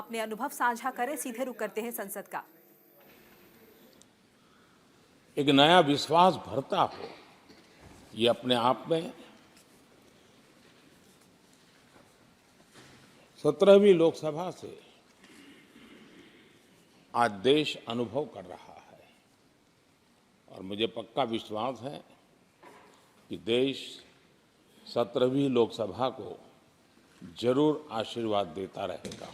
अपने अनुभव साझा करें। सीधे रुख करते हैं संसद का। एक नया विश्वास भरता हो, ये अपने आप में 17वीं लोकसभा से आज देश अनुभव कर रहा है और मुझे पक्का विश्वास है कि देश 17वीं लोकसभा को जरूर आशीर्वाद देता रहेगा।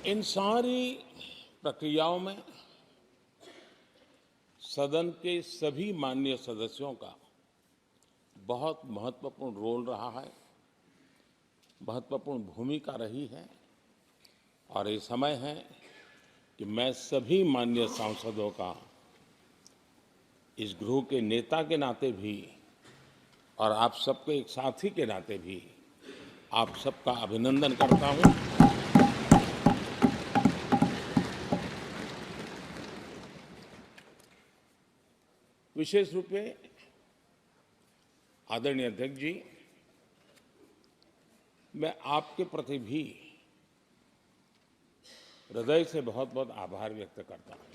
इन सारी प्रक्रियाओं में सदन के सभी माननीय सदस्यों का बहुत महत्वपूर्ण रोल रहा है, महत्वपूर्ण भूमिका रही है और ये समय है कि मैं सभी माननीय सांसदों का इस गृह के नेता के नाते भी और आप सबके एक साथी के नाते भी आप सबका अभिनंदन करता हूं। विशेष रूप में आदरणीय अध्यक्ष जी, मैं आपके प्रति भी हृदय से बहुत बहुत आभार व्यक्त करता हूं।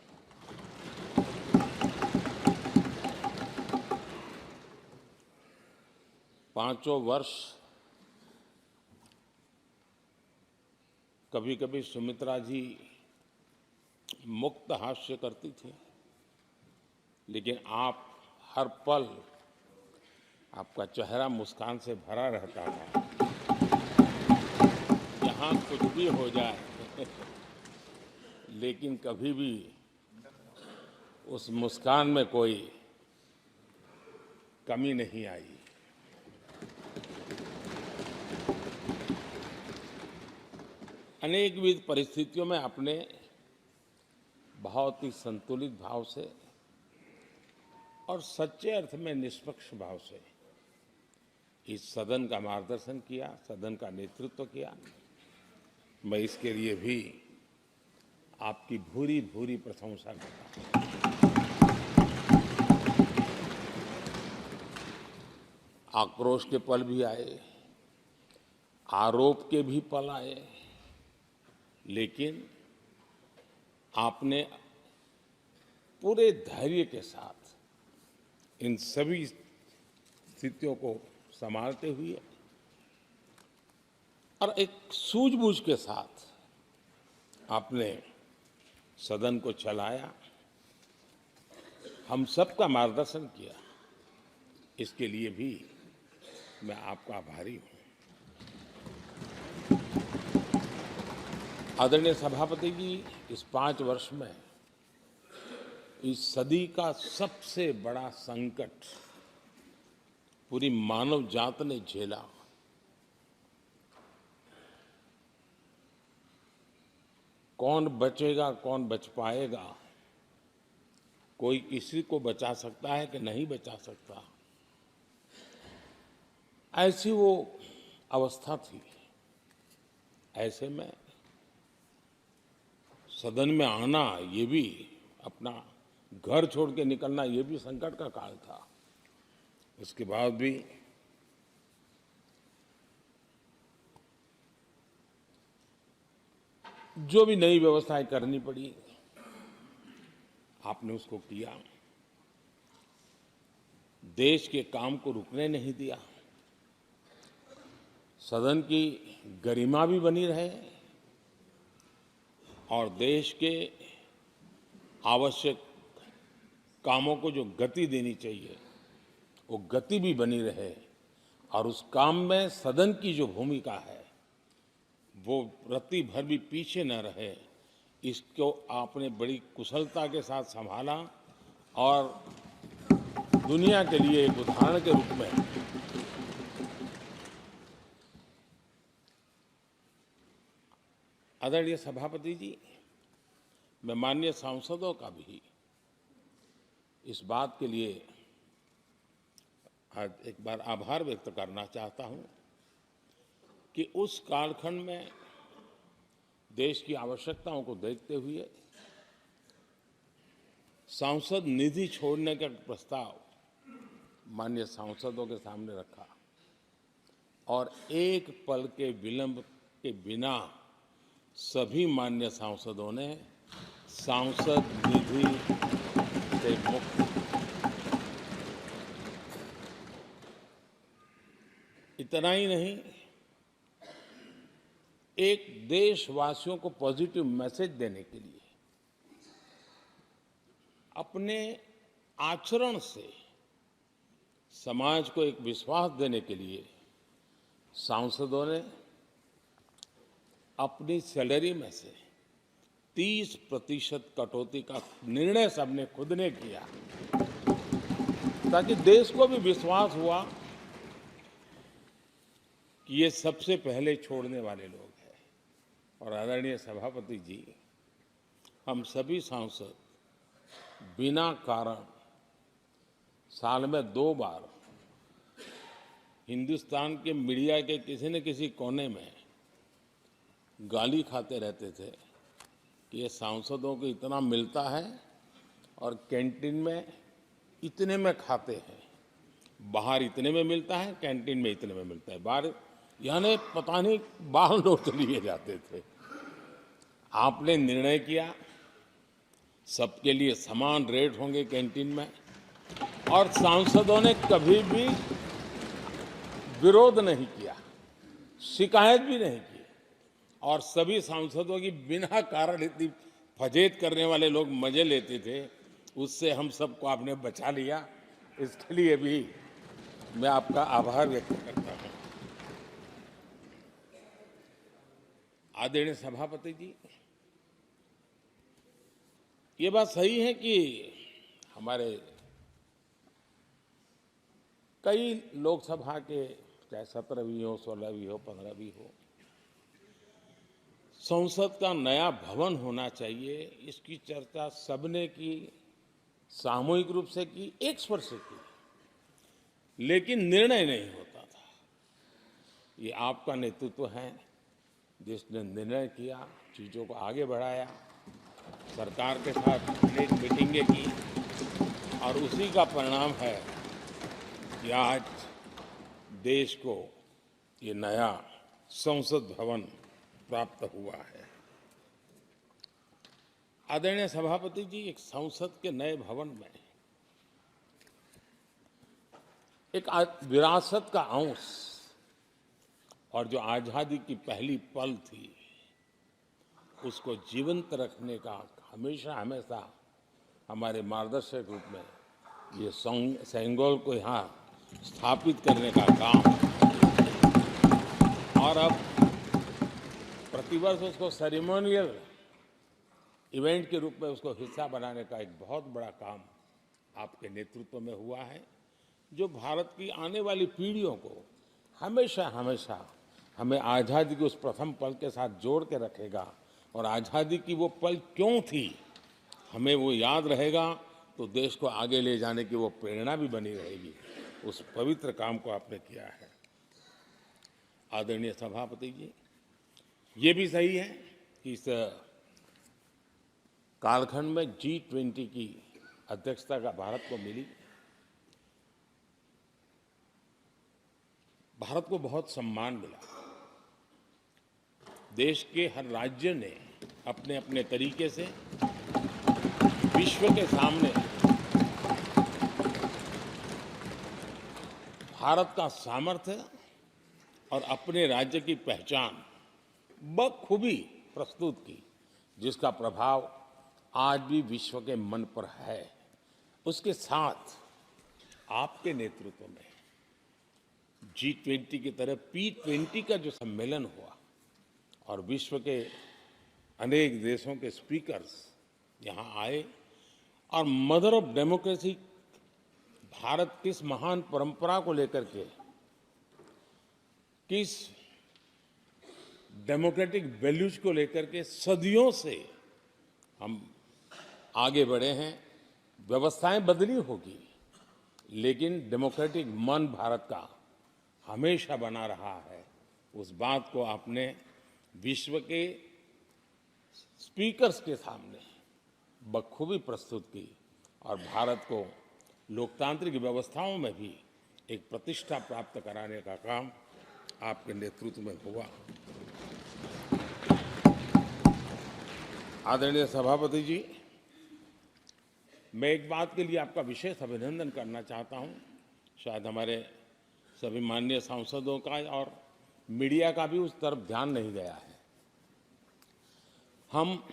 पांचों वर्ष कभी कभी सुमित्रा जी मुक्त हास्य करती थी, लेकिन आप हर पल आपका चेहरा मुस्कान से भरा रहता था। यहाँ कुछ भी हो जाए लेकिन कभी भी उस मुस्कान में कोई कमी नहीं आई। अनेकविध परिस्थितियों में आपने बहुत ही संतुलित भाव से और सच्चे अर्थ में निष्पक्ष भाव से इस सदन का मार्गदर्शन किया, सदन का नेतृत्व किया। मैं इसके लिए भी आपकी भूरी भूरी प्रशंसा करता हूं। आक्रोश के पल भी आए, आरोप के भी पल आए, लेकिन आपने पूरे धैर्य के साथ इन सभी स्थितियों को संभालते हुए और एक सूझबूझ के साथ आपने सदन को चलाया, हम सबका मार्गदर्शन किया। इसके लिए भी मैं आपका आभारी हूं। आदरणीय सभापति जी, इस 5 वर्ष में इस सदी का सबसे बड़ा संकट पूरी मानव जात ने झेला। कौन बचेगा, कौन बच पाएगा, कोई किसी को बचा सकता है कि नहीं बचा सकता, ऐसी वो अवस्था थी। ऐसे में सदन में आना, ये भी अपना घर छोड़ के निकलना, ये भी संकट का काल था। उसके बाद भी जो भी नई व्यवस्थाएं करनी पड़ी, आपने उसको किया। देश के काम को रुकने नहीं दिया। सदन की गरिमा भी बनी रहे और देश के आवश्यक कामों को जो गति देनी चाहिए, वो गति भी बनी रहे और उस काम में सदन की जो भूमिका है वो रत्ती भर भी पीछे न रहे। इसको आपने बड़ी कुशलता के साथ संभाला और दुनिया के लिए एक उदाहरण के रूप में आदरणीय सभापति जी, मैं माननीय सांसदों का भी इस बात के लिए आज एक बार आभार व्यक्त करना चाहता हूं कि उस कालखंड में देश की आवश्यकताओं को देखते हुए सांसद निधि छोड़ने का प्रस्ताव माननीय सांसदों के सामने रखा। और एक पल के विलंब के बिना सभी मान्य सांसदों ने सांसद निधि से मुक्त। इतना ही नहीं, एक देशवासियों को पॉजिटिव मैसेज देने के लिए अपने आचरण से समाज को एक विश्वास देने के लिए सांसदों ने अपनी सैलरी में से 30% कटौती का निर्णय सबने खुद ने किया, ताकि देश को भी विश्वास हुआ कि ये सबसे पहले छोड़ने वाले लोग हैं। और आदरणीय सभापति जी, हम सभी सांसद बिना कारण साल में 2 बार हिंदुस्तान के मीडिया के किसी न किसी कोने में गाली खाते रहते थे कि ये सांसदों को इतना मिलता है और कैंटीन में इतने में खाते हैं, बाहर इतने में मिलता है, कैंटीन में इतने में मिलता है, बाहर यानी पता नहीं बाहर नोट लिए जाते थे। आपने निर्णय किया सबके लिए समान रेट होंगे कैंटीन में, और सांसदों ने कभी भी विरोध नहीं किया, शिकायत भी नहीं की। और सभी सांसदों की बिना कारण इतनी फजेत करने वाले लोग मजे लेते थे, उससे हम सबको आपने बचा लिया। इसके लिए भी मैं आपका आभार व्यक्त करता हूं। आदरणीय सभापति जी, ये बात सही है कि हमारे कई लोकसभा के, चाहे 17वीं हो, 16वीं हो, 15वीं हो, संसद का नया भवन होना चाहिए, इसकी चर्चा सबने की, सामूहिक रूप से की, एक स्वर से की, लेकिन निर्णय नहीं होता था। ये आपका नेतृत्व है जिसने निर्णय किया, चीजों को आगे बढ़ाया, सरकार के साथ अनेक मीटिंगें की, और उसी का परिणाम है कि आज देश को ये नया संसद भवन प्राप्त हुआ है। आदरणीय सभापति जी, एक संसद के नए भवन में एक विरासत का अंश और जो आजादी की पहली पल थी उसको जीवंत रखने का हमेशा हमेशा हमारे मार्गदर्शक रूप में ये सेंगोल को यहाँ स्थापित करने का काम, और अब प्रतिवर्ष उसको सेरेमोनियल इवेंट के रूप में उसको हिस्सा बनाने का एक बहुत बड़ा काम आपके नेतृत्व में हुआ है, जो भारत की आने वाली पीढ़ियों को हमेशा हमेशा हमें आज़ादी के उस प्रथम पल के साथ जोड़ के रखेगा, और आज़ादी की वो पल क्यों थी हमें वो याद रहेगा, तो देश को आगे ले जाने की वो प्रेरणा भी बनी रहेगी। उस पवित्र काम को आपने किया है। आदरणीय सभापति जी, ये भी सही है कि इस कालखंड में G20 की अध्यक्षता का भारत को मिली। भारत को बहुत सम्मान मिला। देश के हर राज्य ने अपने अपने तरीके से विश्व के सामने भारत का सामर्थ्य और अपने राज्य की पहचान बखूबी प्रस्तुत की, जिसका प्रभाव आज भी विश्व के मन पर है। उसके साथ आपके नेतृत्व में G20 की तरह P20 का जो सम्मेलन हुआ और विश्व के अनेक देशों के स्पीकर्स यहाँ आए, और मदर ऑफ डेमोक्रेसी भारत किस महान परंपरा को लेकर के, किस डेमोक्रेटिक वैल्यूज को लेकर के सदियों से हम आगे बढ़े हैं। व्यवस्थाएं बदली होगी, लेकिन डेमोक्रेटिक मन भारत का हमेशा बना रहा है। उस बात को आपने विश्व के स्पीकर्स के सामने बखूबी प्रस्तुत की, और भारत को लोकतांत्रिक व्यवस्थाओं में भी एक प्रतिष्ठा प्राप्त कराने का काम आपके नेतृत्व में हुआ। आदरणीय सभापति जी, मैं एक बात के लिए आपका विशेष अभिनंदन करना चाहता हूं। शायद हमारे सभी माननीय सांसदों का और मीडिया का भी उस तरफ ध्यान नहीं गया है। हम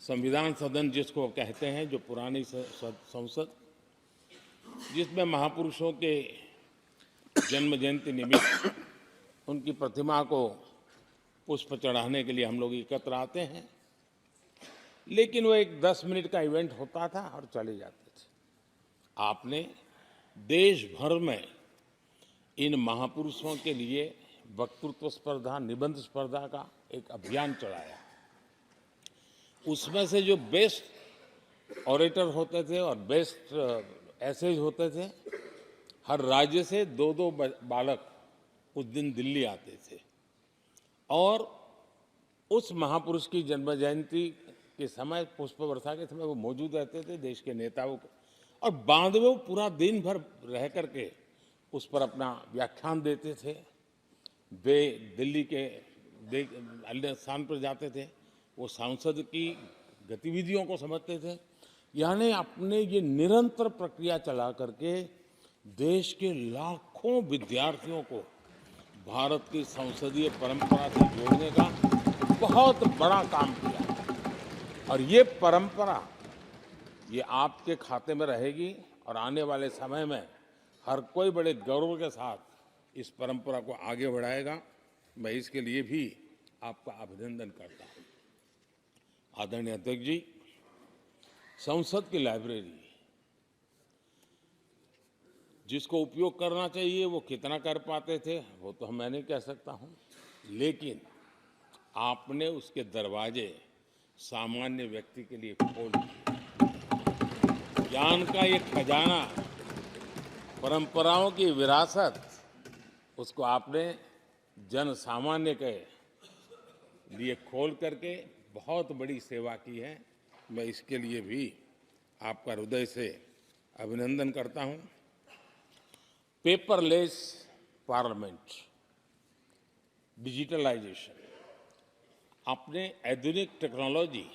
संविधान सदन जिसको कहते हैं, जो पुरानी संसद, जिसमें महापुरुषों के जन्म जयंती निमित्त उनकी प्रतिमा को पुष्प चढ़ाने के लिए हम लोग एकत्र आते हैं, लेकिन वो एक 10 मिनट का इवेंट होता था और चले जाते थे। आपने देश भर में इन महापुरुषों के लिए वक्तृत्व स्पर्धा, निबंध स्पर्धा का एक अभियान चलाया। उसमें से जो बेस्ट ऑरेटर होते थे और बेस्ट एसेज होते थे, हर राज्य से 2-2 बालक उस दिन दिल्ली आते थे और उस महापुरुष की जन्म जयंती के समय, पुष्प वर्षा के समय वो मौजूद रहते थे, देश के नेताओं को, और बाद में वो पूरा दिन भर रह करके उस पर अपना व्याख्यान देते थे। वे दिल्ली के अन्य स्थान पर जाते थे, वो सांसद की गतिविधियों को समझते थे। यानी अपने ये निरंतर प्रक्रिया चला करके देश के लाखों विद्यार्थियों को भारत की संसदीय परंपरा से जोड़ने का बहुत बड़ा काम किया। और ये परंपरा, ये आपके खाते में रहेगी और आने वाले समय में हर कोई बड़े गौरव के साथ इस परंपरा को आगे बढ़ाएगा। मैं इसके लिए भी आपका अभिनंदन करता हूं। आदरणीय अध्यक्ष जी, संसद की लाइब्रेरी जिसको उपयोग करना चाहिए वो कितना कर पाते थे वो तो मैं नहीं कह सकता हूं, लेकिन आपने उसके दरवाजे सामान्य व्यक्ति के लिए खोल दिए। ज्ञान का ये खजाना, परंपराओं की विरासत, उसको आपने जन सामान्य के लिए खोल करके बहुत बड़ी सेवा की है। मैं इसके लिए भी आपका हृदय से अभिनंदन करता हूं। पेपरलेस पार्लियामेंट, डिजिटलाइजेशन, आपने आधुनिक टेक्नोलॉजी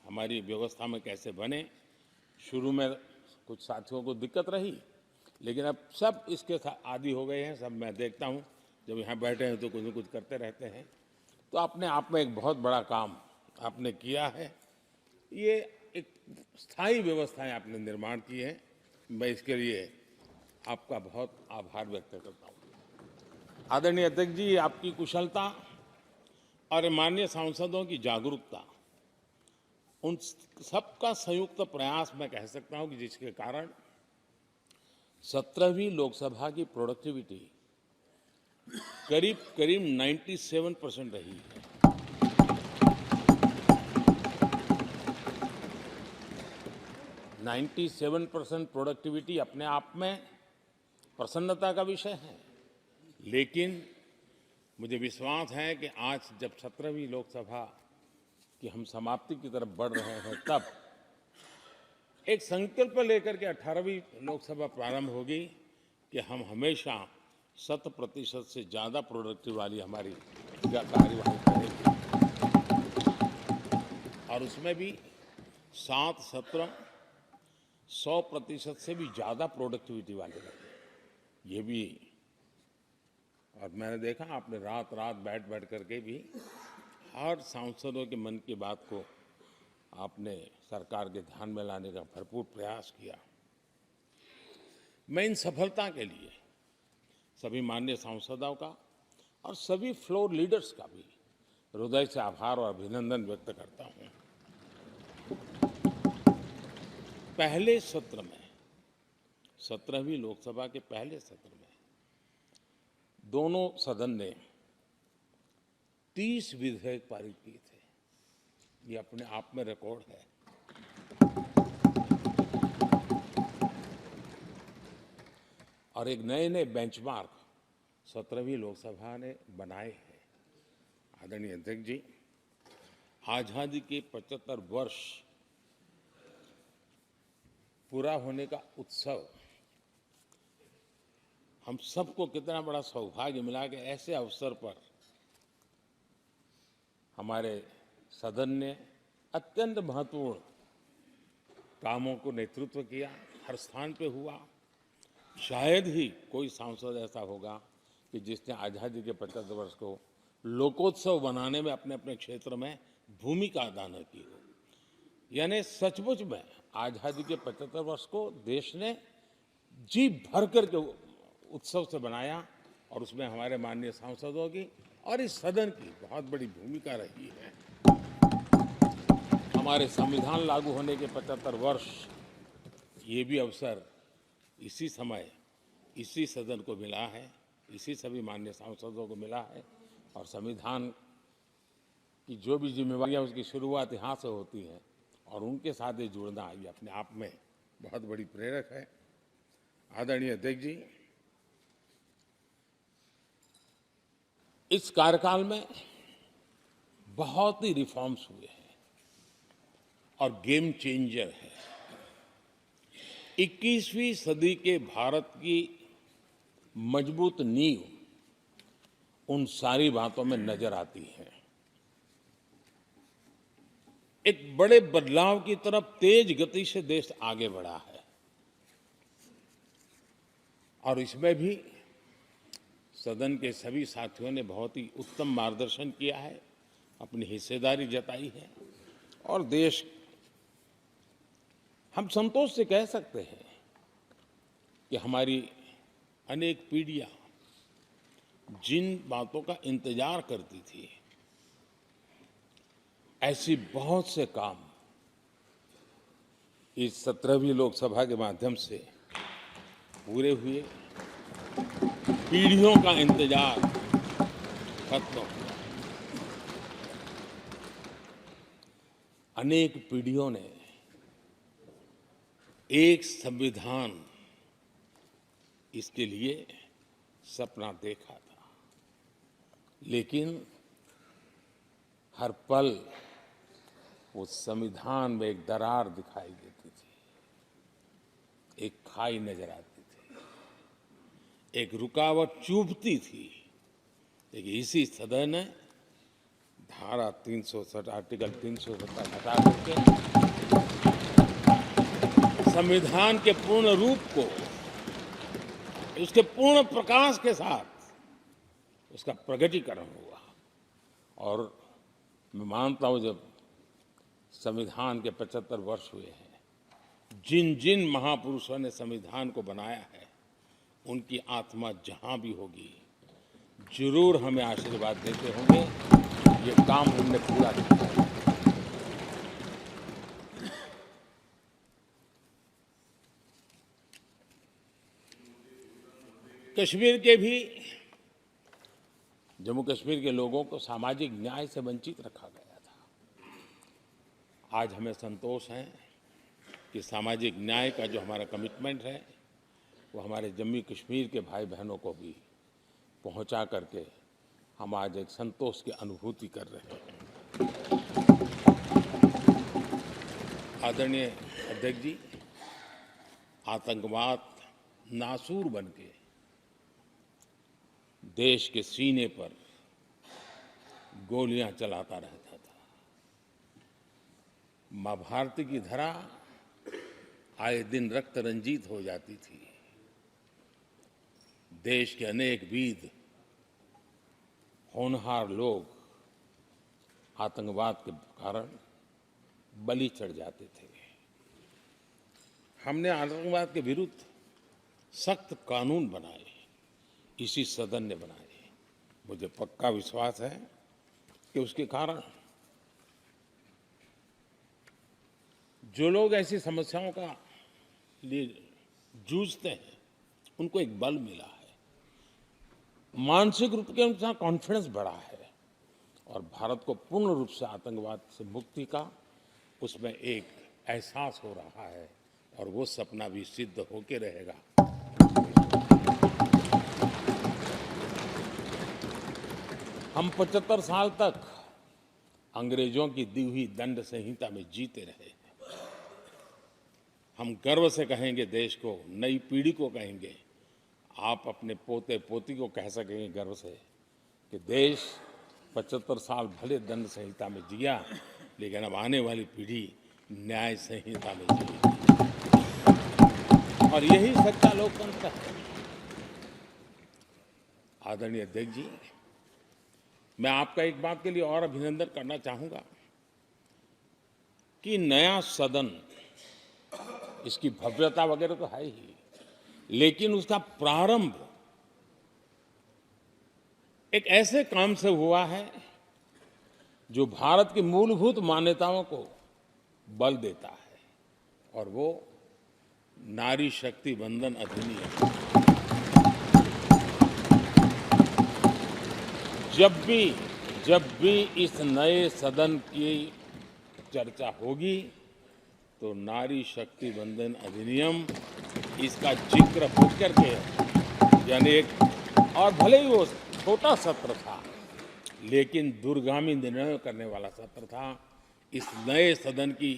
हमारी व्यवस्था में कैसे बने। शुरू में कुछ साथियों को दिक्कत रही, लेकिन अब सब इसके आदी हो गए हैं। सब मैं देखता हूं, जब यहाँ बैठे हैं तो कुछ न कुछ करते रहते हैं। तो अपने आप में एक बहुत बड़ा काम आपने किया है। ये एक स्थायी व्यवस्थाएं आपने निर्माण की है। मैं इसके लिए आपका बहुत आभार व्यक्त करता हूँ। आदरणीय अध्यक्ष जी, आपकी कुशलता और माननीय सांसदों की जागरूकता, उन सबका संयुक्त प्रयास मैं कह सकता हूं कि जिसके कारण 17वीं लोकसभा की प्रोडक्टिविटी करीब 97% रही है। %97 प्रोडक्टिविटी अपने आप में प्रसन्नता का विषय है, लेकिन मुझे विश्वास है कि आज जब 17वीं लोकसभा की हम समाप्ति की तरफ बढ़ रहे हैं, तब एक संकल्प लेकर के 18वीं लोकसभा प्रारंभ होगी कि हम हमेशा 100% से ज़्यादा प्रोडक्टिव वाली हमारी कार्यवाही करेंगे और उसमें भी 7 सत्र 100% से भी ज़्यादा प्रोडक्टिविटी वाले रहेंगे। ये भी, और मैंने देखा आपने रात रात बैठ करके भी हर सांसदों के मन की बात को आपने सरकार के ध्यान में लाने का भरपूर प्रयास किया। मैं इन सफलता के लिए सभी माननीय सांसदों का और सभी फ्लोर लीडर्स का भी हृदय से आभार और अभिनंदन व्यक्त करता हूं। पहले सत्र में, 17वीं लोकसभा के पहले सत्र में दोनों सदन ने 30 विधेयक पारित किए थे। ये अपने आप में रिकॉर्ड है। और एक नए नए बेंचमार्क 17वीं लोकसभा ने बनाए हैं। आदरणीय अध्यक्ष जी, आजादी के 75 वर्ष पूरा होने का उत्सव हम सबको कितना बड़ा सौभाग्य मिला कि ऐसे अवसर पर हमारे सदन ने अत्यंत महत्वपूर्ण कामों को नेतृत्व किया, हर स्थान पे हुआ। शायद ही कोई सांसद ऐसा होगा कि जिसने आज़ादी के 75 वर्ष को लोकोत्सव बनाने में अपने अपने क्षेत्र में भूमिका अदा न की हो। यानी सचमुच में आज़ादी के 75 वर्ष को देश ने जी भर करके उत्सव से बनाया और उसमें हमारे माननीय सांसदों की और इस सदन की बहुत बड़ी भूमिका रही है। हमारे संविधान लागू होने के 75 वर्ष, ये भी अवसर इसी समय इसी सदन को मिला है, इसी सभी माननीय सांसदों को मिला है। और संविधान की जो भी जिम्मेवारियां उसकी शुरुआत यहाँ से होती हैं और उनके साथ ये जुड़ना ये अपने आप में बहुत बड़ी प्रेरक है। आदरणीय अध्यक्ष जी, इस कार्यकाल में बहुत ही रिफॉर्म्स हुए हैं और गेम चेंजर है। 21वीं सदी के भारत की मजबूत नींव उन सारी बातों में नजर आती है। एक बड़े बदलाव की तरफ तेज गति से देश आगे बढ़ा है और इसमें भी सदन के सभी साथियों ने बहुत ही उत्तम मार्गदर्शन किया है, अपनी हिस्सेदारी जताई है और देश, हम संतोष से कह सकते हैं कि हमारी अनेक पीढ़ियां जिन बातों का इंतजार करती थी, ऐसी बहुत से काम इस 17वीं लोकसभा के माध्यम से पूरे हुए। पीढ़ियों का इंतजार खत्म हुआ। अनेक पीढ़ियों ने एक संविधान, इसके लिए सपना देखा था, लेकिन हर पल उस संविधान में एक दरार दिखाई देती थी, एक खाई नजर आती थी, एक रुकावट चुभती थी। लेकिन इसी सदन ने धारा 360 आर्टिकल 370 हटा करके संविधान के पूर्ण रूप को, उसके पूर्ण प्रकाश के साथ उसका प्रगटीकरण हुआ। और मैं मानता हूं जब संविधान के 75 वर्ष हुए हैं, जिन जिन महापुरुषों ने संविधान को बनाया है, उनकी आत्मा जहां भी होगी जरूर हमें आशीर्वाद देते होंगे ये काम हमने पूरा किया। कश्मीर के भी, जम्मू कश्मीर के लोगों को सामाजिक न्याय से वंचित रखा गया था। आज हमें संतोष है कि सामाजिक न्याय का जो हमारा कमिटमेंट है वो हमारे जम्मू कश्मीर के भाई बहनों को भी पहुंचा करके हम आज एक संतोष की अनुभूति कर रहे हैं। आदरणीय अध्यक्ष जी, आतंकवाद नासूर बनके देश के सीने पर गोलियां चलाता रहता था। मां भारती की धरा आए दिन रक्त रंजित हो जाती थी। देश के अनेक वीर होनहार लोग आतंकवाद के कारण बलि चढ़ जाते थे। हमने आतंकवाद के विरुद्ध सख्त कानून बनाए, इसी सदन ने बनाए। मुझे पक्का विश्वास है कि उसके कारण जो लोग ऐसी समस्याओं का लिए जूझते हैं, उनको एक बल मिला है, मानसिक रूप के उनका कॉन्फिडेंस बढ़ा है और भारत को पूर्ण रूप से आतंकवाद से मुक्ति का उसमें एक एहसास हो रहा है और वो सपना भी सिद्ध होके रहेगा। हम 75 साल तक अंग्रेजों की दी हुई दंड संहिता में जीते रहे। हम गर्व से कहेंगे, देश को, नई पीढ़ी को कहेंगे, आप अपने पोते पोती को कह सकेंगे गर्व से कि देश 75 साल भले दंड संहिता में जिया, लेकिन अब आने वाली पीढ़ी न्याय संहिता में जिएगी। और यही सच्चा लोकतंत्र है। आदरणीय अध्यक्ष जी, मैं आपका एक बात के लिए और अभिनंदन करना चाहूंगा कि नया सदन, इसकी भव्यता वगैरह तो है ही, लेकिन उसका प्रारंभ एक ऐसे काम से हुआ है जो भारत की मूलभूत मान्यताओं को बल देता है, और वो नारी शक्ति वंदन अधिनियम। जब भी इस नए सदन की चर्चा होगी तो नारी शक्ति वंदन अधिनियम, इसका जिक्र होकर के, यानी एक, और भले ही वो छोटा सत्र था लेकिन दूरगामी निर्णय करने वाला सत्र था। इस नए सदन की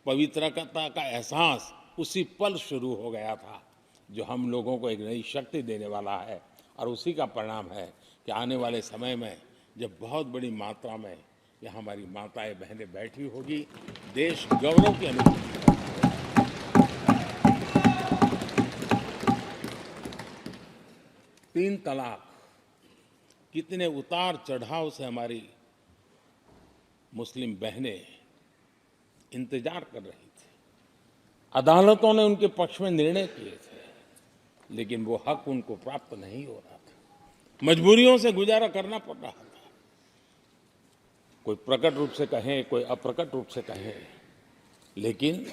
पवित्रता का एहसास उसी पल शुरू हो गया था, जो हम लोगों को एक नई शक्ति देने वाला है। और उसी का परिणाम है कि आने वाले समय में जब बहुत बड़ी मात्रा में यहाँ हमारी माताएं बहनें बैठी होगी, देश गौरव की अनुभूति करेगा। 3 तलाक, कितने उतार चढ़ाव से हमारी मुस्लिम बहनें इंतजार कर रही थी। अदालतों ने उनके पक्ष में निर्णय किए थे, लेकिन वो हक उनको प्राप्त नहीं हो रहा था। मजबूरियों से गुजारा करना पड़ रहा था। कोई प्रकट रूप से कहें, कोई अप्रकट रूप से कहें, लेकिन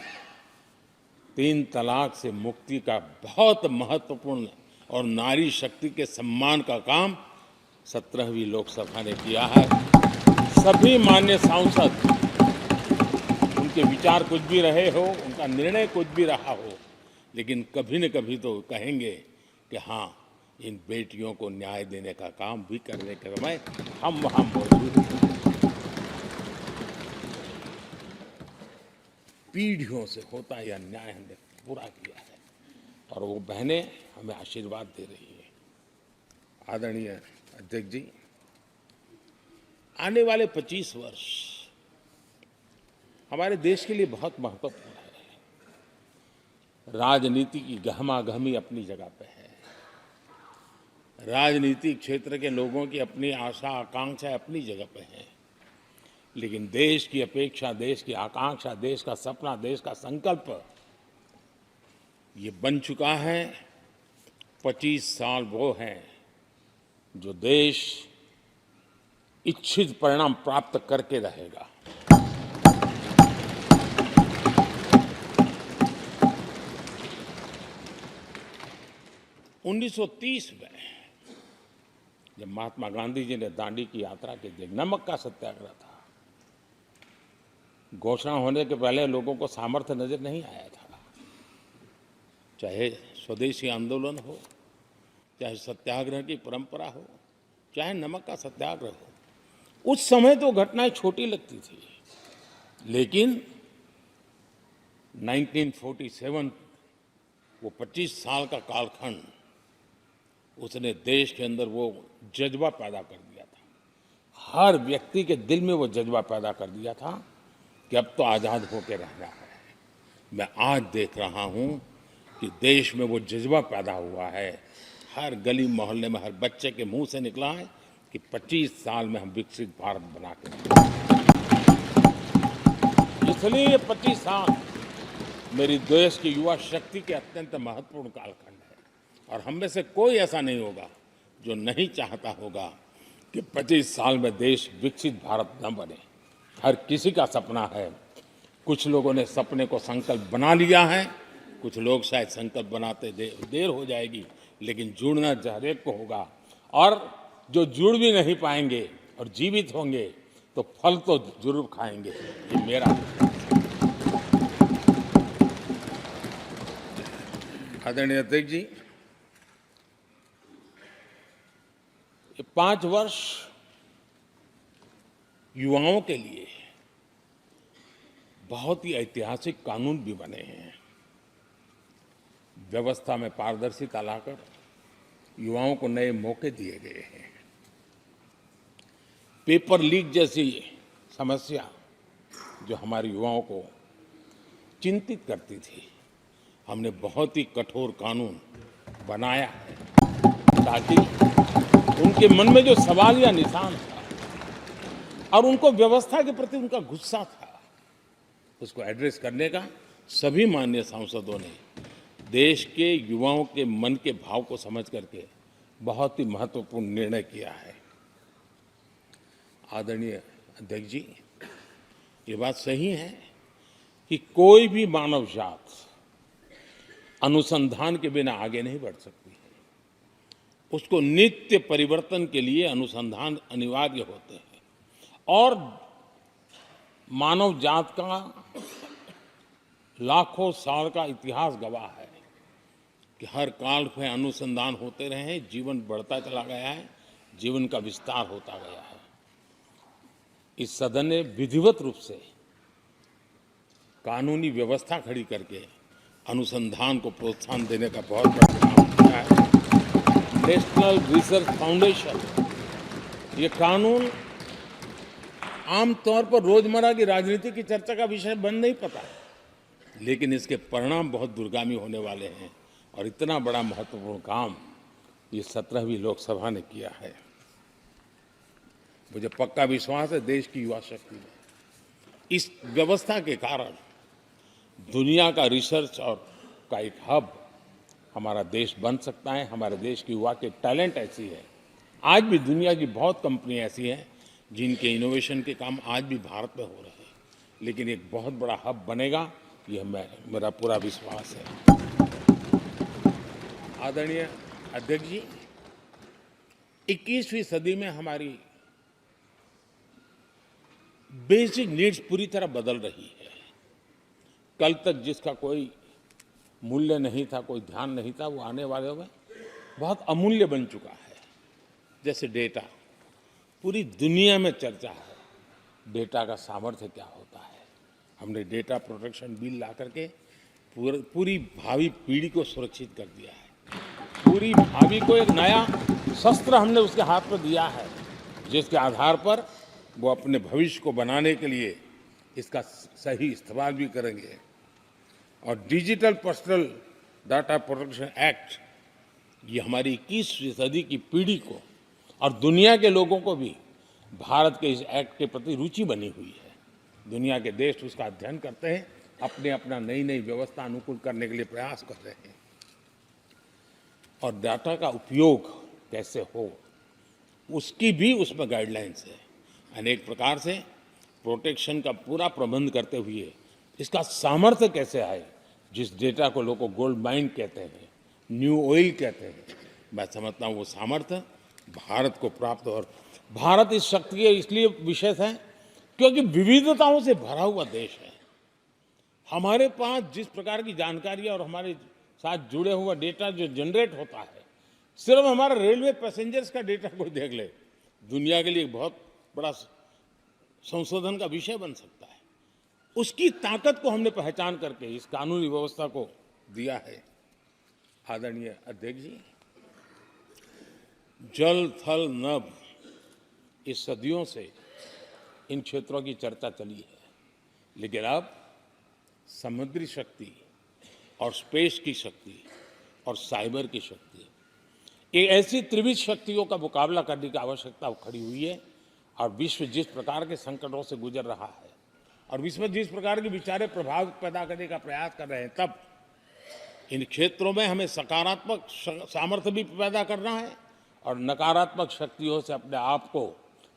3 तलाक से मुक्ति का बहुत महत्वपूर्ण और नारी शक्ति के सम्मान का काम 17वीं लोकसभा ने किया है। सभी मान्य सांसद, उनके विचार कुछ भी रहे हो, उनका निर्णय कुछ भी रहा हो, लेकिन कभी न कभी तो कहेंगे कि हाँ, इन बेटियों को न्याय देने का काम भी करने के समय हम वहां मौजूद हैं। पीढ़ियों से होता यह न्याय हमने पूरा किया है, और वो बहनें हमें आशीर्वाद दे रही है। आदरणीय अध्यक्ष जी, आने वाले 25 वर्ष हमारे देश के लिए बहुत महत्वपूर्ण है। राजनीति की गहमागहमी अपनी जगह पे है, राजनीतिक क्षेत्र के लोगों की अपनी आशा आकांक्षा अपनी जगह पे है, लेकिन देश की अपेक्षा, देश की आकांक्षा, देश का सपना, देश का संकल्प ये बन चुका है। 25 साल वो हैं जो देश इच्छित परिणाम प्राप्त करके रहेगा। (1930) में जब महात्मा गांधी जी ने दांडी की यात्रा की थी, नमक का सत्याग्रह था, घोषणा होने के पहले लोगों को सामर्थ्य नजर नहीं आया था। चाहे स्वदेशी आंदोलन हो, चाहे सत्याग्रह की परंपरा हो, चाहे नमक का सत्याग्रह हो, उस समय तो घटनाएं छोटी लगती थी, लेकिन 1947, वो 25 साल का कालखंड, उसने देश के अंदर वो जज्बा पैदा कर दिया था। हर व्यक्ति के दिल में वो जज्बा पैदा कर दिया था कि अब तो आज़ाद होकर रहना है। मैं आज देख रहा हूं कि देश में वो जज्बा पैदा हुआ है। हर गली मोहल्ले में हर बच्चे के मुंह से निकला है कि 25 साल में हम विकसित भारत बना के रहेंगे। इसलिए ये 25 साल मेरी देश की युवा शक्ति के अत्यंत महत्वपूर्ण कालखंड है, और हम में से कोई ऐसा नहीं होगा जो नहीं चाहता होगा कि 25 साल में देश विकसित भारत न बने। हर किसी का सपना है। कुछ लोगों ने सपने को संकल्प बना लिया है, कुछ लोग शायद संकल्प बनाते देर हो जाएगी, लेकिन जुड़ना हर एक को होगा। और जो जुड़ भी नहीं पाएंगे और जीवित होंगे तो फल तो जरूर खाएंगे। ये मेरा आदरणीय अध्यक्ष जी, 5 वर्ष युवाओं के लिए बहुत ही ऐतिहासिक कानून भी बने हैं। व्यवस्था में पारदर्शिता लाकर युवाओं को नए मौके दिए गए हैं। पेपर लीक जैसी समस्या जो हमारे युवाओं को चिंतित करती थी, हमने बहुत ही कठोर कानून बनाया है ताकि उनके मन में जो सवाल या निशान था और उनको व्यवस्था के प्रति उनका गुस्सा था, उसको एड्रेस करने का सभी माननीय सांसदों ने देश के युवाओं के मन के भाव को समझ करके बहुत ही महत्वपूर्ण निर्णय किया है। आदरणीय अध्यक्ष जी, ये बात सही है कि कोई भी मानव जात अनुसंधान के बिना आगे नहीं बढ़ सकती है। उसको नित्य परिवर्तन के लिए अनुसंधान अनिवार्य होते हैं और मानव जात का लाखों साल का इतिहास गवाह है कि हर काल में अनुसंधान होते रहे हैं, जीवन बढ़ता चला गया है, जीवन का विस्तार होता गया है। इस सदन ने विधिवत रूप से कानूनी व्यवस्था खड़ी करके अनुसंधान को प्रोत्साहन देने का बहुत बड़ा काम किया है। नेशनल रिसर्च फाउंडेशन, ये कानून आमतौर पर रोजमर्रा की राजनीति की चर्चा का विषय बन नहीं पाता, लेकिन इसके परिणाम बहुत दूरगामी होने वाले हैं और इतना बड़ा महत्वपूर्ण काम ये 17वीं लोकसभा ने किया है। मुझे पक्का विश्वास है देश की युवा शक्ति में इस व्यवस्था के कारण दुनिया का रिसर्च और का एक हब हमारा देश बन सकता है। हमारे देश की युवा के टैलेंट ऐसी है, आज भी दुनिया की बहुत कंपनियां ऐसी हैं जिनके इनोवेशन के काम आज भी भारत में हो रहे हैं, लेकिन एक बहुत बड़ा हब बनेगा, ये मेरा पूरा विश्वास है। आदरणीय अध्यक्ष जी, 21वीं सदी में हमारी बेसिक नीड्स पूरी तरह बदल रही है। कल तक जिसका कोई मूल्य नहीं था, कोई ध्यान नहीं था, वो आने वाले में बहुत अमूल्य बन चुका है। जैसे डेटा, पूरी दुनिया में चर्चा है डेटा का सामर्थ्य क्या होता है। हमने डेटा प्रोटेक्शन बिल ला करके पूरी भावी पीढ़ी को सुरक्षित कर दिया है। पूरी भावी को एक नया शस्त्र हमने उसके हाथ में दिया है, जिसके आधार पर वो अपने भविष्य को बनाने के लिए इसका सही इस्तेमाल भी करेंगे। और digital personal data protection act, ये हमारी 21वीं सदी की पीढ़ी को और दुनिया के लोगों को भी भारत के इस एक्ट के प्रति रुचि बनी हुई है। दुनिया के देश उसका अध्ययन करते हैं, अपना नई नई व्यवस्था अनुकूल करने के लिए प्रयास कर रहे हैं। और डाटा का उपयोग कैसे हो, उसकी भी उसमें गाइडलाइंस है। अनेक प्रकार से प्रोटेक्शन का पूरा प्रबंध करते हुए इसका सामर्थ्य कैसे आए, जिस डेटा को लोग गोल्ड माइन कहते हैं, न्यू ऑयल कहते हैं, मैं समझता हूँ वो सामर्थ्य भारत को प्राप्त हो। और भारत इस शक्ति के इसलिए विशेष है क्योंकि विविधताओं से भरा हुआ देश है। हमारे पास जिस प्रकार की जानकारी और हमारे साथ जुड़े हुआ डेटा जो जनरेट होता है, सिर्फ हमारा रेलवे पैसेंजर्स का डेटा कोई देख ले, दुनिया के लिए बहुत बड़ा संशोधन का विषय बन सकता है। उसकी ताकत को हमने पहचान करके इस कानूनी व्यवस्था को दिया है। आदरणीय अध्यक्ष जी, जल थल नभ, इस सदियों से इन क्षेत्रों की चर्चा चली है, लेकिन अब समुद्री शक्ति और स्पेस की शक्ति और साइबर की शक्ति, ये ऐसी त्रिविध शक्तियों का मुकाबला करने की आवश्यकता खड़ी हुई है। और विश्व जिस प्रकार के संकटों से गुजर रहा है और विश्व में जिस प्रकार के विचारे प्रभाव पैदा करने का प्रयास कर रहे हैं, तब इन क्षेत्रों में हमें सकारात्मक सामर्थ्य भी पैदा करना है और नकारात्मक शक्तियों से अपने आप को,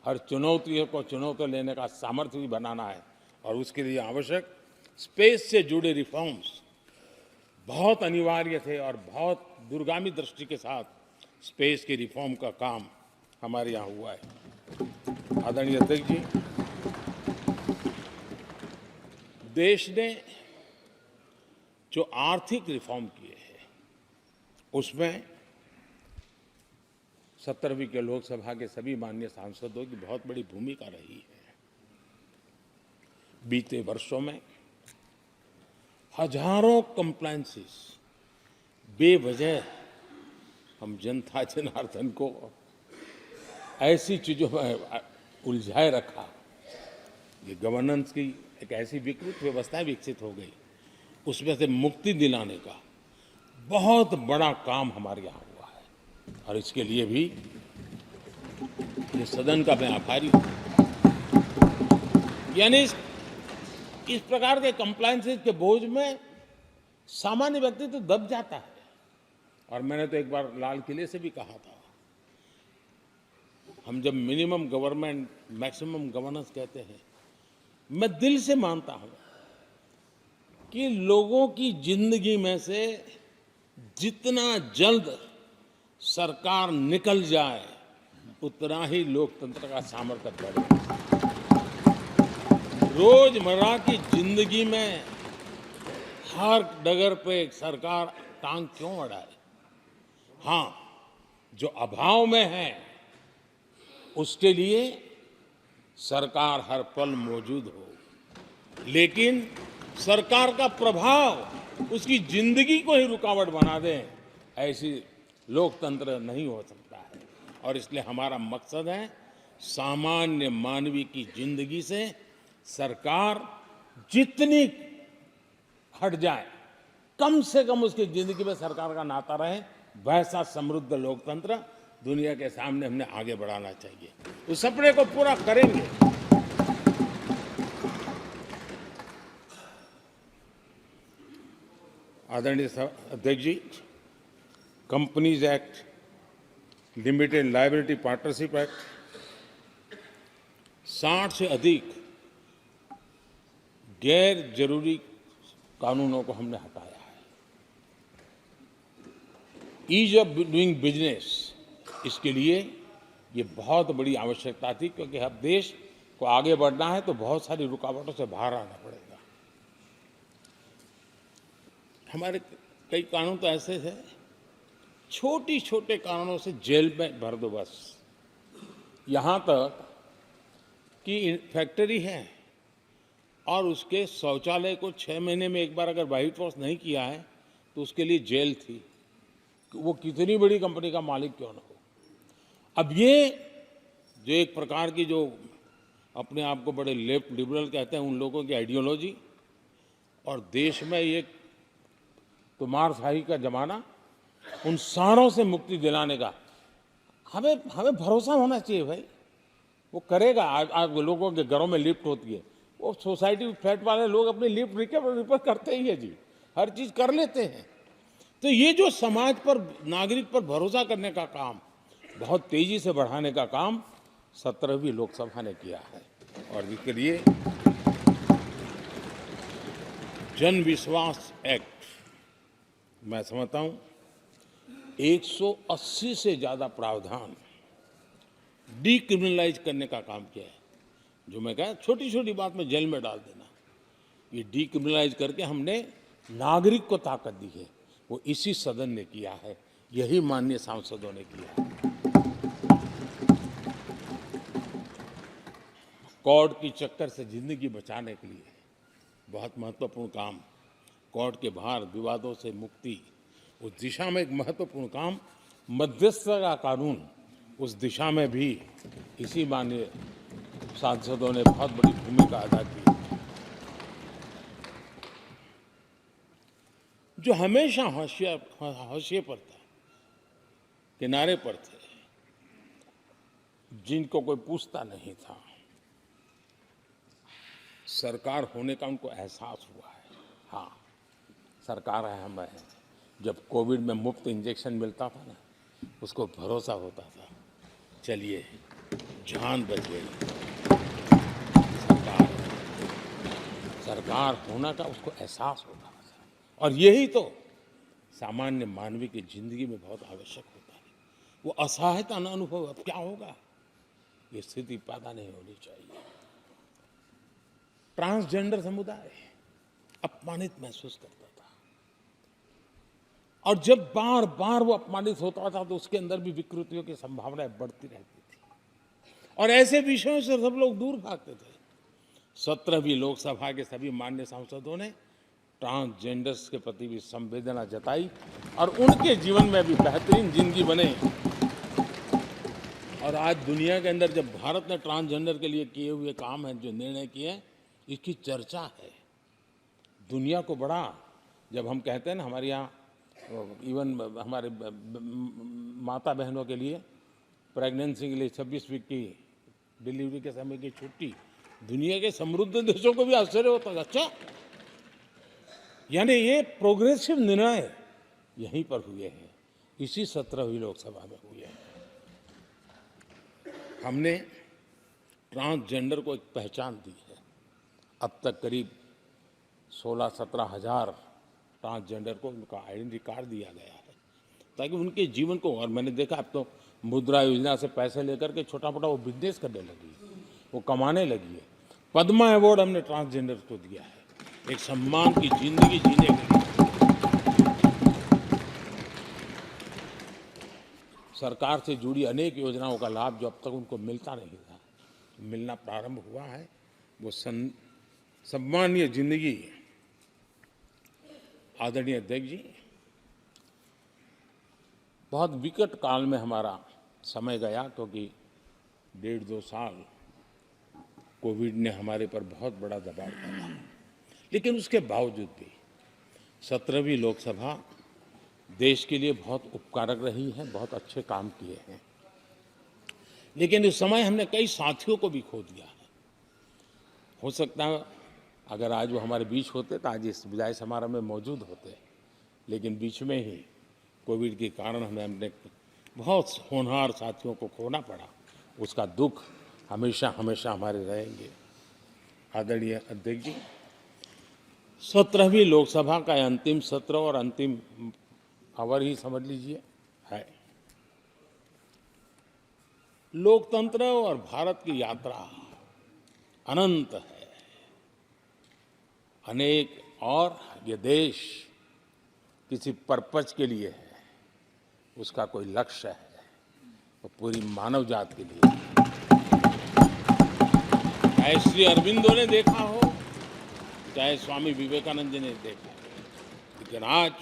हर चुनौती को चुनौती लेने का सामर्थ्य भी बनाना है। और उसके लिए आवश्यक स्पेस से जुड़े रिफॉर्म्स बहुत अनिवार्य थे और बहुत दूरगामी दृष्टि के साथ स्पेस के रिफॉर्म का काम हमारे यहाँ हुआ है। आदरणीय अध्यक्ष जी, देश ने जो आर्थिक रिफॉर्म किए हैं उसमें 17वीं के लोकसभा के सभी माननीय सांसदों की बहुत बड़ी भूमिका रही है। बीते वर्षों में हजारों कंप्लायंसेस बेवजह हम जनता जनार्दन को ऐसी चीज़ों में उलझाए रखा, ये गवर्नेंस की एक ऐसी विकृत व्यवस्था विकसित हो गई, उसमें से मुक्ति दिलाने का बहुत बड़ा काम हमारे यहाँ हुआ है। और इसके लिए भी ये सदन का मैं आभारी हूँ। यानी इस प्रकार के कंप्लायंसेस के बोझ में सामान्य व्यक्ति तो दब जाता है। और मैंने तो एक बार लाल किले से भी कहा था, हम जब मिनिमम गवर्नमेंट मैक्सिमम गवर्नेंस कहते हैं, मैं दिल से मानता हूं कि लोगों की जिंदगी में से जितना जल्द सरकार निकल जाए उतना ही लोकतंत्र का सामर्थ्य बढ़ेगा। रोजमर्रा की जिंदगी में हर डगर पे सरकार टांग क्यों अड़ाए? हाँ, जो अभाव में है उसके लिए सरकार हर पल मौजूद हो, लेकिन सरकार का प्रभाव उसकी जिंदगी को ही रुकावट बना दे, ऐसी लोकतंत्र नहीं हो सकता है। और इसलिए हमारा मकसद है सामान्य मानवी की जिंदगी से सरकार जितनी हट जाए, कम से कम उसकी जिंदगी में सरकार का नाता रहे, वैसा समृद्ध लोकतंत्र दुनिया के सामने हमने आगे बढ़ाना चाहिए। उस सपने को पूरा करेंगे। आदरणीय अध्यक्ष जी, companies act, limited liability partnership act, 60 से अधिक गैर जरूरी कानूनों को हमने हटाया है। ईज ऑफ डूइंग बिजनेस, इसके लिए ये बहुत बड़ी आवश्यकता थी, क्योंकि हर देश को आगे बढ़ना है तो बहुत सारी रुकावटों से बाहर आना पड़ेगा। हमारे कई कानून तो ऐसे थे, छोटी छोटे कारणों से जेल में भर दो बस। यहाँ तक कि फैक्ट्री है और उसके शौचालय को 6 महीने में एक बार अगर व्हाइट वॉश नहीं किया है तो उसके लिए जेल थी, वो कितनी बड़ी कंपनी का मालिक क्यों ना हो। अब ये जो एक प्रकार की जो अपने आप को बड़े लेफ्ट लिबरल कहते हैं, उन लोगों की आइडियोलॉजी, और देश में ये तुमारशाही का जमाना, उन सारों से मुक्ति दिलाने का हमें भरोसा होना चाहिए भाई, वो करेगा। आज लोगों के घरों में लिफ्ट होती है, वो सोसाइटी फ्लैट वाले लोग अपनी लिफ्ट रिपेयर करते ही है जी, हर चीज कर लेते हैं। तो ये जो समाज पर, नागरिक पर भरोसा करने का काम, बहुत तेजी से बढ़ाने का काम 17वीं लोकसभा ने किया है। और इसके लिए जन विश्वास एक्ट, मैं समझता हूं 180 से ज्यादा प्रावधान डीक्रिमिनलाइज करने का काम किया है। जो मैं कहा छोटी छोटी बात में जेल में डाल देना, ये डीक्रिमिनलाइज करके हमने नागरिक को ताकत दी है। वो इसी सदन ने किया है, यही माननीय सांसदों ने किया है। कोर्ट की चक्कर से जिंदगी बचाने के लिए बहुत महत्वपूर्ण काम, कोर्ट के बाहर विवादों से मुक्ति, उस दिशा में एक महत्वपूर्ण काम, मध्यस्थता का कानून, उस दिशा में भी इसी माननीय सांसदों ने बहुत बड़ी भूमिका अदा की। जो हमेशा हाशिए पर था, किनारे पर थे, जिनको कोई पूछता नहीं था, सरकार होने का उनको एहसास हुआ है। हाँ, सरकार है, हम हैं। जब कोविड में मुफ्त इंजेक्शन मिलता था ना, उसको भरोसा होता था, चलिए जान बच गई, सरकार होना का उसको एहसास होता था। और यही तो सामान्य मानवी की जिंदगी में बहुत आवश्यक होता है। वो असहायता न अनुभव, अब क्या होगा, ये स्थिति पैदा नहीं होनी चाहिए। ट्रांसजेंडर समुदाय अपमानित महसूस करता था, और जब बार बार वो अपमानित होता था तो उसके अंदर भी विकृतियों की संभावनाएं बढ़ती रहती थी, और ऐसे विषयों से सब लोग दूर भागते थे। 17वीं लोकसभा के सभी माननीय सांसदों ने ट्रांसजेंडर्स के प्रति भी संवेदना जताई और उनके जीवन में भी बेहतरीन जिंदगी बने। और आज दुनिया के अंदर जब भारत ने ट्रांसजेंडर के लिए किए हुए काम हैं, जो निर्णय किए, इसकी चर्चा है दुनिया को बड़ा। जब हम कहते हैं ना, हमारे यहाँ इवन हमारे माता बहनों के लिए प्रेगनेंसी के लिए 26 वीक की डिलीवरी के समय की छुट्टी, दुनिया के समृद्ध देशों को भी आश्चर्य होता है। अच्छा, यानी ये प्रोग्रेसिव निर्णय यहीं पर हुए हैं, इसी 17वीं लोकसभा में हुए हैं। हमने ट्रांसजेंडर को एक पहचान दी है। अब तक करीब 16-17 हजार ट्रांसजेंडर को उनका आइडेंटिटी कार्ड दिया गया है, ताकि उनके जीवन को। और मैंने देखा अब तो मुद्रा योजना से पैसे लेकर के छोटा मोटा वो बिजनेस करने लगी, वो कमाने लगी है। पद्मा अवार्ड हमने ट्रांसजेंडर को दिया है, एक सम्मान की जिंदगी जीने के लिए। सरकार से जुड़ी अनेक योजनाओं का लाभ जो अब तक उनको मिलता नहीं था, मिलना प्रारंभ हुआ है। वो सम्मानीय जिंदगी। आदरणीय अध्यक्ष जी, बहुत विकट काल में हमारा समय गया, क्योंकि 1.5-2 साल कोविड ने हमारे पर बहुत बड़ा दबाव डाला। लेकिन उसके बावजूद भी 17वीं लोकसभा देश के लिए बहुत उपकारक रही है, बहुत अच्छे काम किए हैं। लेकिन इस समय हमने कई साथियों को भी खो दिया है। हो सकता है अगर आज वो हमारे बीच होते तो आज इस विदाई समारोह में मौजूद होते, लेकिन बीच में ही कोविड के कारण हमें अपने बहुत होनहार साथियों को खोना पड़ा। उसका दुख हमेशा हमेशा हमारे रहेंगे। आदरणीय अध्यक्ष जी, 17वीं लोकसभा का अंतिम सत्र और अंतिम आवर ही समझ लीजिए है। लोकतंत्र और भारत की यात्रा अनंत है, अनेक, और ये देश किसी पर्पज के लिए है, उसका कोई लक्ष्य है, वो पूरी मानव जात के लिए। चाहे श्री अरविंदो ने देखा हो, चाहे स्वामी विवेकानंद जी ने देखा, लेकिन आज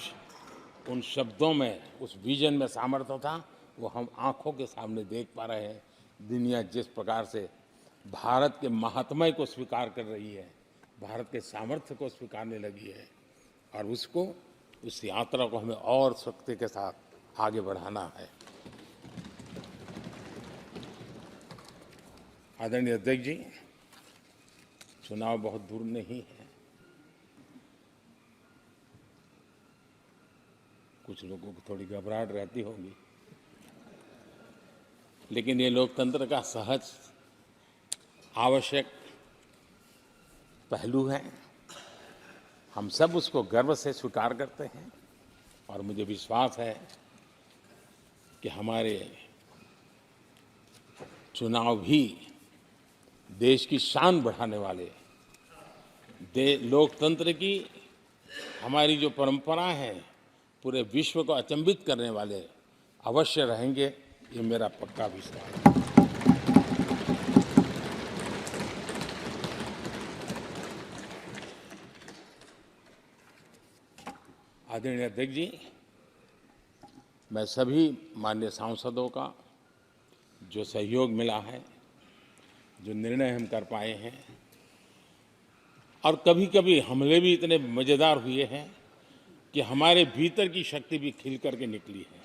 उन शब्दों में, उस विजन में सामर्थ्य था, वो हम आंखों के सामने देख पा रहे हैं। दुनिया जिस प्रकार से भारत के महात्म्य को स्वीकार कर रही है, भारत के सामर्थ्य को स्वीकारने लगी है, और उसको, उस यात्रा को हमें और शक्ति के साथ आगे बढ़ाना है। आदरणीय अध्यक्ष जी, चुनाव बहुत दूर नहीं है। कुछ लोगों को थोड़ी घबराहट रहती होगी, लेकिन ये लोकतंत्र का सहज आवश्यक पहलू है। हम सब उसको गर्व से स्वीकार करते हैं, और मुझे विश्वास है कि हमारे चुनाव भी देश की शान बढ़ाने वाले, लोकतंत्र की हमारी जो परंपरा है, पूरे विश्व को अचंभित करने वाले अवश्य रहेंगे, ये मेरा पक्का विश्वास है। आदरणीय अध्यक्ष जी, मैं सभी माननीय सांसदों का जो सहयोग मिला है, जो निर्णय हम कर पाए हैं, और कभी कभी हमले भी इतने मज़ेदार हुए हैं कि हमारे भीतर की शक्ति भी खिल करके निकली है।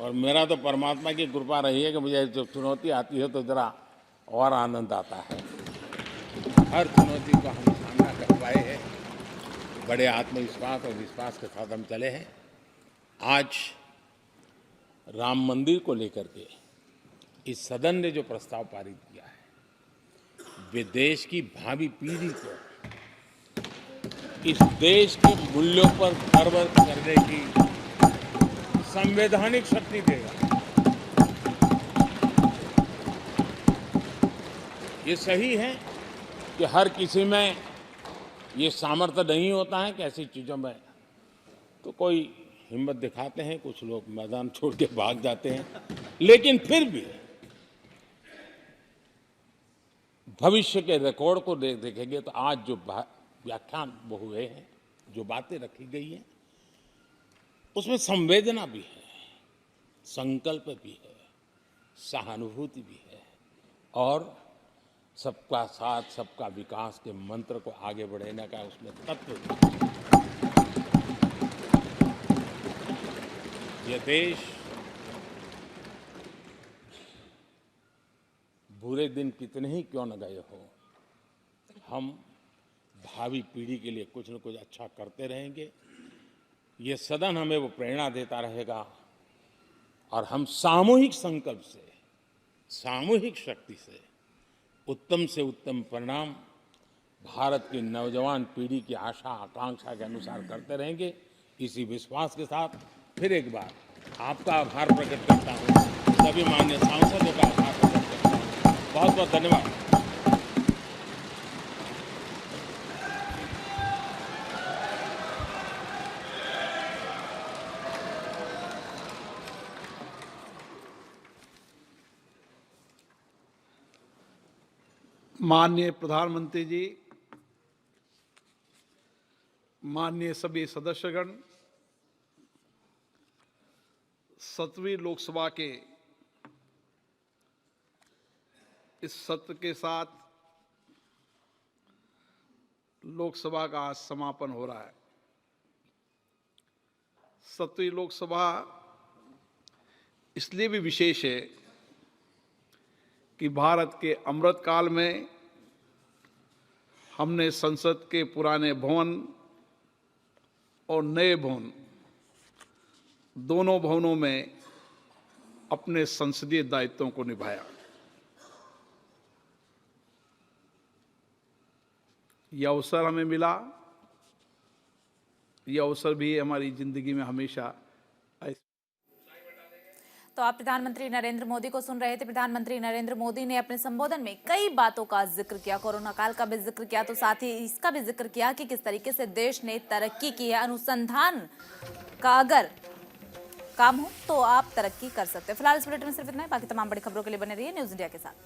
और मेरा तो परमात्मा की कृपा रही है कि मुझे जब चुनौती आती है तो ज़रा और आनंद आता है। हर चुनौती का हम सामना कर पाए हैं, बड़े आत्मविश्वास और विश्वास के साथ हम चले हैं। आज राम मंदिर को लेकर के इस सदन ने जो प्रस्ताव पारित किया है, वे देश की भावी पीढ़ी को इस देश के मूल्यों पर गर्व करने की संवैधानिक शक्ति देगा। ये सही है कि हर किसी में ये सामर्थ्य नहीं होता है कि ऐसी चीज़ों में तो कोई हिम्मत दिखाते हैं, कुछ लोग मैदान छोड़ के भाग जाते हैं, लेकिन फिर भी भविष्य के रिकॉर्ड को देखेंगे तो आज जो व्याख्यान वो हुए हैं, जो बातें रखी गई हैं उसमें संवेदना भी है, संकल्प भी है, सहानुभूति भी है और सबका साथ सबका विकास के मंत्र को आगे बढ़ाने का उसमें तत्व भी है। यह देश बुरे दिन कितने ही क्यों न गए हो, हम भावी पीढ़ी के लिए कुछ न कुछ अच्छा करते रहेंगे। ये सदन हमें वो प्रेरणा देता रहेगा और हम सामूहिक संकल्प से, सामूहिक शक्ति से उत्तम परिणाम भारत की नौजवान पीढ़ी की आशा आकांक्षा के अनुसार करते रहेंगे। इसी विश्वास के साथ फिर एक बार आपका आभार प्रकट करता हूँ, सभी माननीय सांसदों का आभार प्रकट करता हूँ। बहुत बहुत धन्यवाद। माननीय प्रधानमंत्री जी, माननीय सभी सदस्यगण, 7वीं लोकसभा के इस सत्र के साथ लोकसभा का आज समापन हो रहा है। 7वीं लोकसभा इसलिए भी विशेष है कि भारत के अमृत काल में हमने संसद के पुराने भवन और नए भवन दोनों भवनों में अपने संसदीय दायित्वों को निभाया। यह अवसर हमें मिला, यह अवसर भी हमारी जिंदगी में हमेशा। तो आप प्रधानमंत्री नरेंद्र मोदी को सुन रहे थे। प्रधानमंत्री नरेंद्र मोदी ने अपने संबोधन में कई बातों का जिक्र किया, कोरोना काल का भी जिक्र किया, तो साथ ही इसका भी जिक्र किया कि किस तरीके से देश ने तरक्की की है। अनुसंधान का अगर काम हो तो आप तरक्की कर सकते हैं। फिलहाल इस बुलेटिन में सिर्फ इतना ही। बाकी तमाम बड़ी खबरों के लिए बने रहिए न्यूज़ इंडिया के साथ।